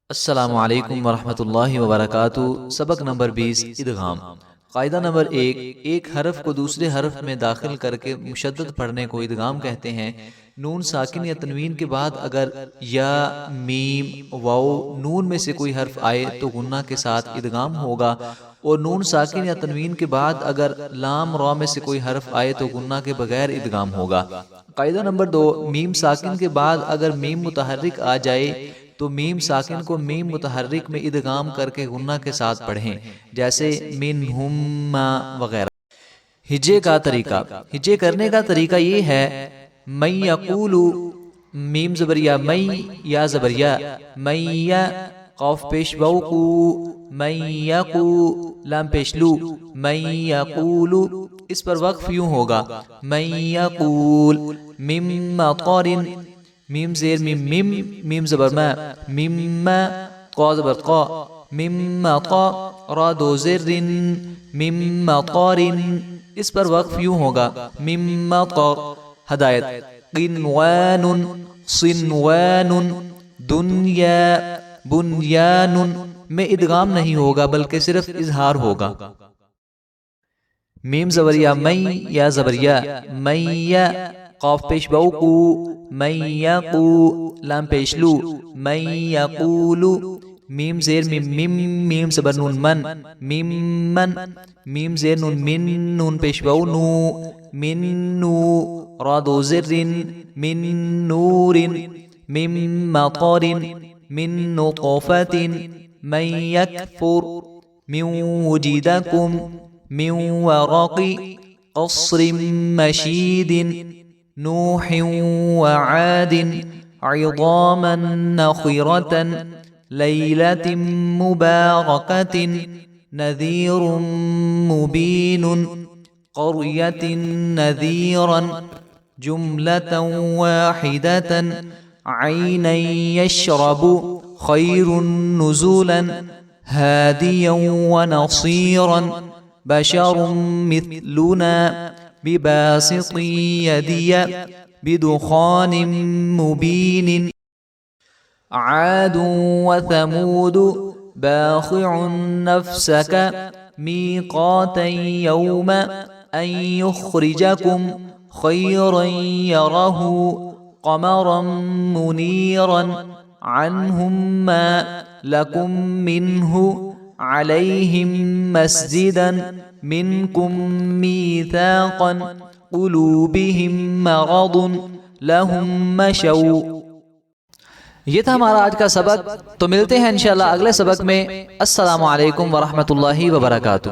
السلام علیکم ورحمۃ اللہ وبرکاتہ۔ سبق نمبر 20 ادغام۔ قاعدہ نمبر 1، ایک حرف کو دوسرے حرف میں داخل کر کے مشدد پڑھنے کو ادغام کہتے ہیں۔ نون ساکن یا تنوین کے بعد اگر یا، میم، واو، نون میں سے کوئی حرف آئے تو غنہ کے ساتھ ادغام ہوگا، اور نون ساکن یا تنوین کے بعد اگر لام را میں سے کوئی حرف آئے تو غنہ کے بغیر ادغام ہوگا۔ قاعدہ نمبر 2، میم ساکن کے بعد اگر میم متحرک آ جائے تو میم ساکن کو میم متحرک میں ادغام کر کے غنہ کے ساتھ پڑھیں، جیسے منہم وغیرہ۔ ہجے کا طریقہ۔ ہجے کرنے کا طریقہ یہ ہے، من یقول، میم زبریہ مئی، یا زبریہ مئی، قاف پیش بو کو، من یقو، لام پیش لو، من یقول۔ اس پر وقف یوں ہوگا، من یقول مم مطر، میم زیر میم میم، میم زبر ما، مم قا زبر قا، مم قا، را دو زر، مم مطر۔ اس پر وقف یوں ہوگا، مم مطر۔ ہدایت، قنوان، صنوان، دنیا، بنیان میں ادغام نہیں ہوگا بلکہ صرف اظہار ہوگا۔ میم زبریہ مئی، یا زبریہ مئی، قاف پیش بو کو، من یقو، لام پیش لو، من یقول۔ میم زیر میم میم، میم زبر نون من، میم من، میم زیر نون من، نون پیش بو نو، من نو، را دو زر، من نور، من مطر، من نطفة، من یکفر، من وجدکم، من ورق قصر مشید، نوح وعاد، عظاما نخرة، ليلة مباركة، نذير مبين، قرية نذيرا، جملة واحدة، عينا يشرب، خير نزلا، هاديا ونصيرا، بشر مثلنا، بباسط يدي، بدخان مبين، عاد وثمود، باخع نفسك، ميقاتا يوم، أن يخرجكم، خيرا يره، قمرا منيرا، عنهم ما لكم منه، عليهم مسجدا، منكم ميثاقا، قلوبهم مرض، لهم مشوا۔ یہ تھا ہمارا آج کا سبق، تو ملتے ہیں انشاءاللہ اگلے سبق میں۔ السلام علیکم ورحمۃ اللہ وبرکاتہ۔